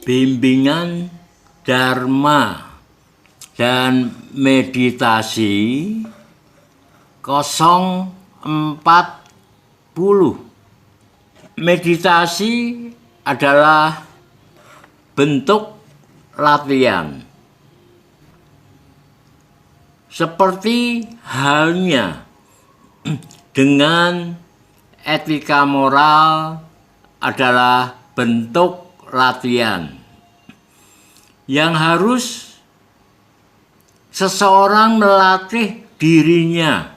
bimbingan Dharma dan meditasi 040. Meditasi adalah bentuk latihan. Seperti halnya dengan etika moral adalah bentuk latihan yang harus seseorang melatih dirinya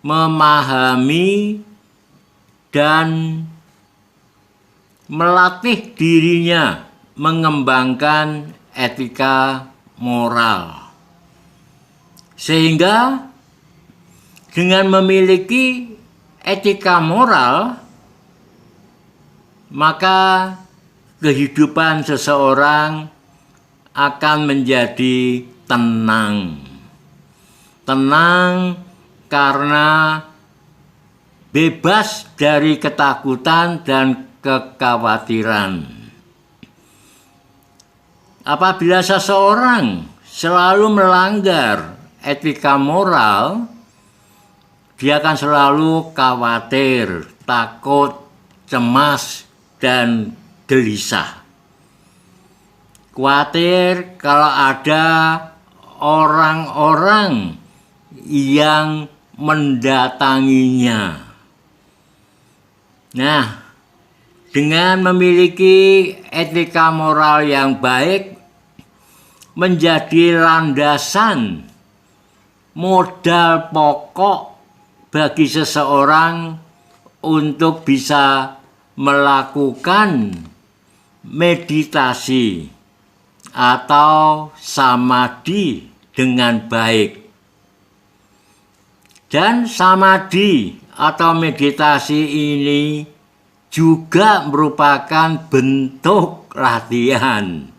memahami dan melatih dirinya mengembangkan etika moral. Sehingga dengan memiliki etika moral, maka kehidupan seseorang akan menjadi tenang. Tenang karena bebas dari ketakutan dan kekhawatiran. Apabila seseorang selalu melanggar etika moral, dia akan selalu khawatir, takut, cemas, dan gelisah. Khawatir kalau ada orang-orang yang mendatanginya. Nah, dengan memiliki etika moral yang baik menjadi landasan modal pokok bagi seseorang untuk bisa melakukan meditasi atau samadhi dengan baik. Dan samadhi atau meditasi ini juga merupakan bentuk latihan.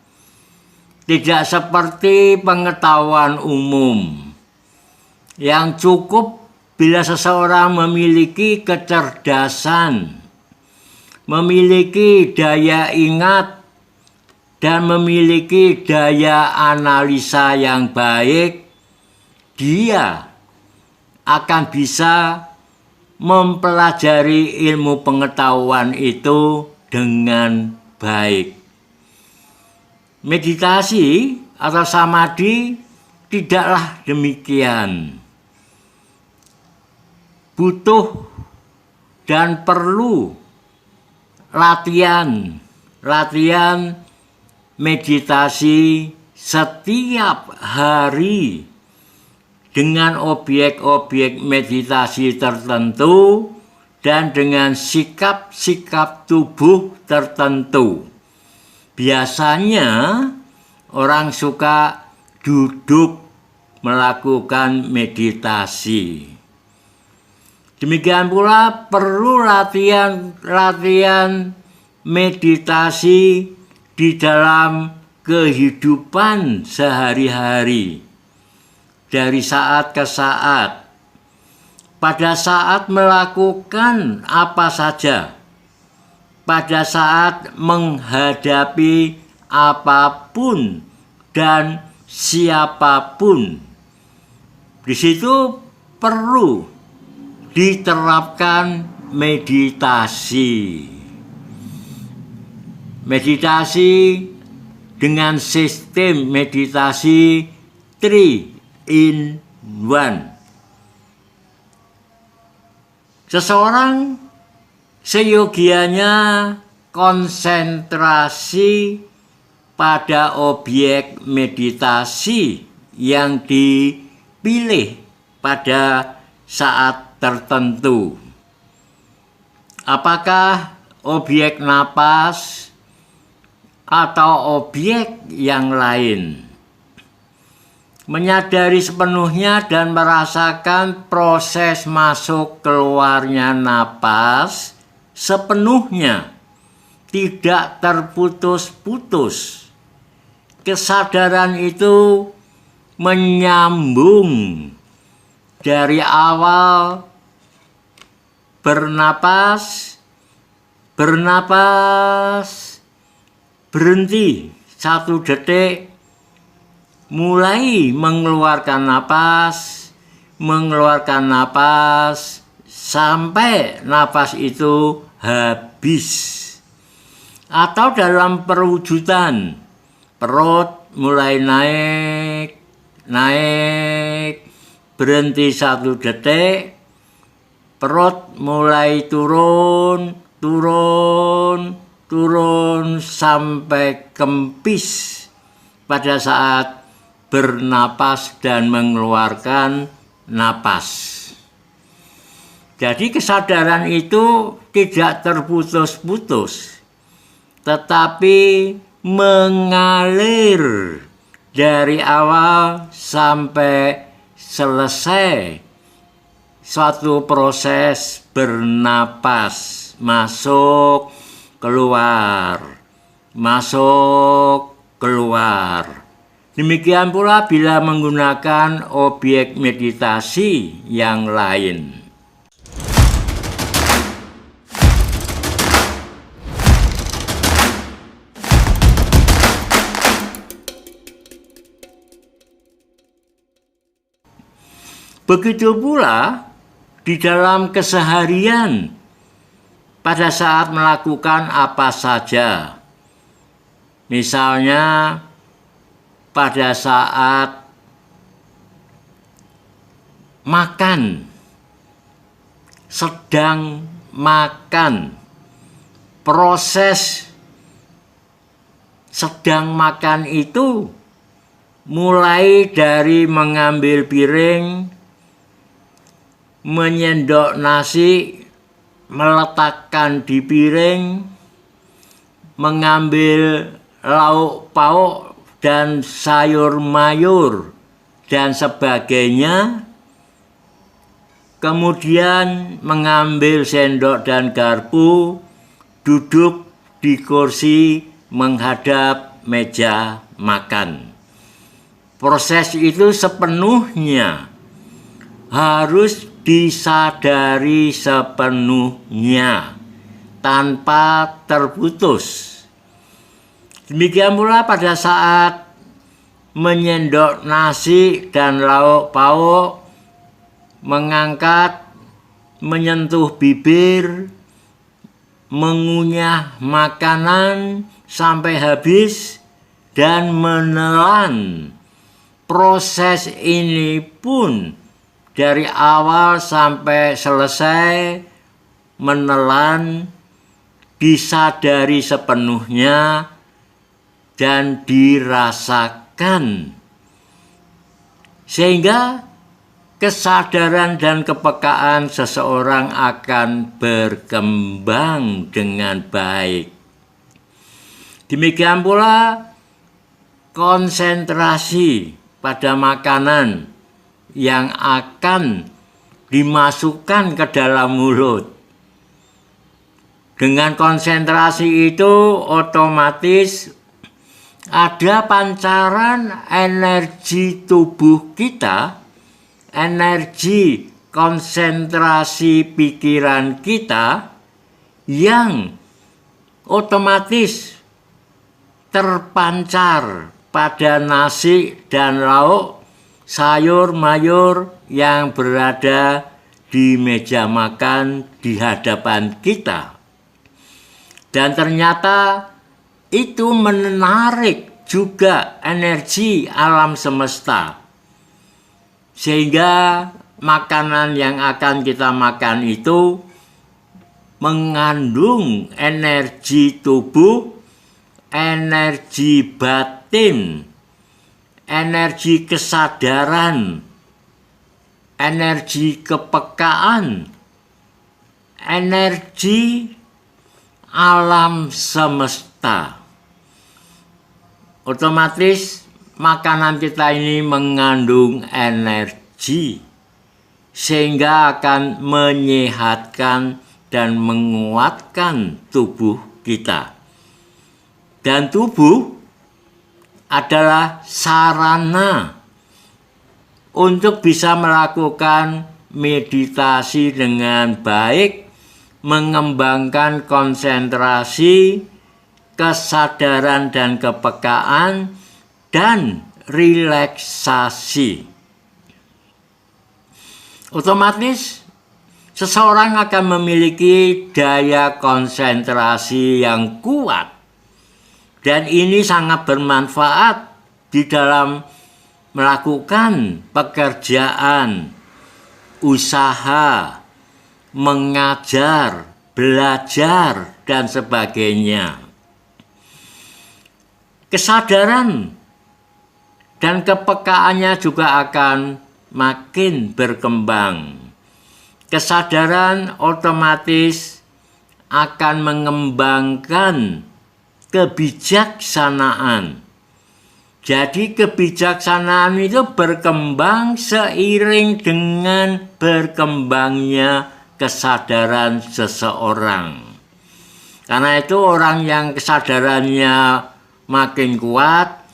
Tidak seperti pengetahuan umum yang cukup bila seseorang memiliki kecerdasan, memiliki daya ingat, dan memiliki daya analisa yang baik, dia akan bisa mempelajari ilmu pengetahuan itu dengan baik. Meditasi atau samadhi tidaklah demikian. Butuh dan perlu latihan meditasi setiap hari dengan objek-objek meditasi tertentu dan dengan sikap-sikap tubuh tertentu. Biasanya orang suka duduk melakukan meditasi. Demikian pula perlu latihan meditasi di dalam kehidupan sehari-hari. Dari saat ke saat. Pada saat melakukan apa saja. Pada saat menghadapi apapun dan siapapun. Di situ perlu diterapkan meditasi. Meditasi dengan sistem meditasi 3-in-1. Seseorang seyogianya konsentrasi pada objek meditasi yang dipilih pada saat tertentu. Apakah objek napas atau objek yang lain? Menyadari sepenuhnya dan merasakan proses masuk keluarnya napas sepenuhnya, tidak terputus-putus. Kesadaran itu menyambung dari awal bernapas, berhenti 1 detik, mulai mengeluarkan napas sampai napas itu habis. Atau dalam perwujudan, perut mulai naik, berhenti 1 detik, perut mulai turun sampai kempis pada saat bernapas dan mengeluarkan napas. Jadi kesadaran itu tidak terputus-putus, tetapi mengalir dari awal sampai selesai suatu proses bernapas, masuk, keluar, masuk, keluar. Demikian pula bila menggunakan objek meditasi yang lain. Begitu pula di dalam keseharian pada saat melakukan apa saja. Misalnya pada saat makan, sedang makan, proses sedang makan itu mulai dari mengambil piring, menyendok nasi, meletakkan di piring, mengambil lauk pauk dan sayur mayur dan sebagainya, kemudian mengambil sendok dan garpu, duduk di kursi menghadap meja makan. Proses itu sepenuhnya harus disadari sepenuhnya tanpa terputus. Demikian pula pada saat menyendok nasi dan lauk pauk, mengangkat, menyentuh bibir, mengunyah makanan sampai habis dan menelan. Proses ini pun dari awal sampai selesai menelan, disadari sepenuhnya dan dirasakan, sehingga kesadaran dan kepekaan seseorang akan berkembang dengan baik. Demikian pula konsentrasi pada makanan yang akan dimasukkan ke dalam mulut. Dengan konsentrasi itu otomatis ada pancaran energi tubuh kita, energi konsentrasi pikiran kita yang otomatis terpancar pada nasi dan lauk, sayur mayur yang berada di meja makan di hadapan kita. Dan ternyata itu menarik juga energi alam semesta, sehingga makanan yang akan kita makan itu mengandung energi tubuh, energi batin, energi kesadaran, energi kepekaan, energi alam semesta. Otomatis makanan kita ini mengandung energi, sehingga akan menyehatkan dan menguatkan tubuh kita. Dan tubuh adalah sarana untuk bisa melakukan meditasi dengan baik, mengembangkan konsentrasi, kesadaran dan kepekaan, dan relaksasi. Otomatis seseorang akan memiliki daya konsentrasi yang kuat, dan ini sangat bermanfaat di dalam melakukan pekerjaan, usaha, mengajar, belajar, dan sebagainya. Kesadaran dan kepekaannya juga akan makin berkembang. Kesadaran otomatis akan mengembangkan kebijaksanaan. Jadi kebijaksanaan itu berkembang seiring dengan berkembangnya kesadaran seseorang. Karena itu orang yang kesadarannya makin kuat,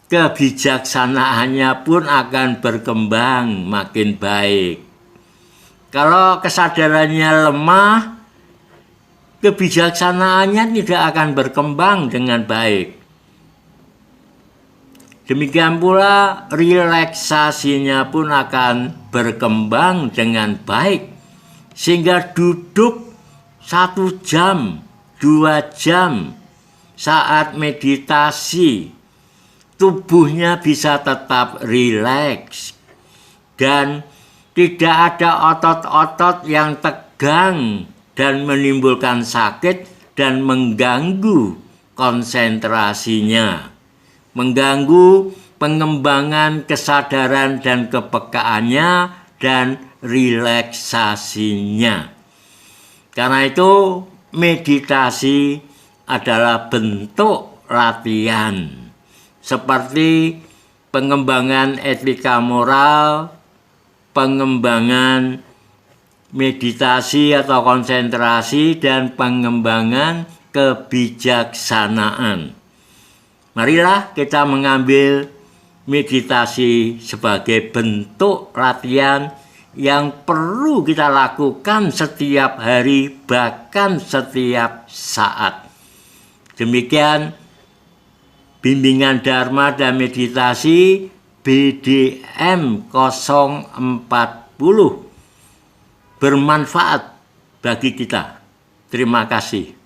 kebijaksanaannya pun akan berkembang makin baik. Kalau kesadarannya lemah, kebijaksanaannya tidak akan berkembang dengan baik. Demikian pula relaksasinya pun akan berkembang dengan baik. Sehingga duduk 1 jam, 2 jam saat meditasi, tubuhnya bisa tetap rileks. Dan tidak ada otot-otot yang tegang dan menimbulkan sakit dan mengganggu konsentrasinya, mengganggu pengembangan kesadaran dan kepekaannya dan relaksasinya. Karena itu meditasi adalah bentuk latihan seperti pengembangan etika moral, pengembangan meditasi atau konsentrasi, dan pengembangan kebijaksanaan. Marilah kita mengambil meditasi sebagai bentuk latihan yang perlu kita lakukan setiap hari, bahkan setiap saat. Demikian bimbingan Dharma dan meditasi BDM 040 bermanfaat bagi kita. Terima kasih.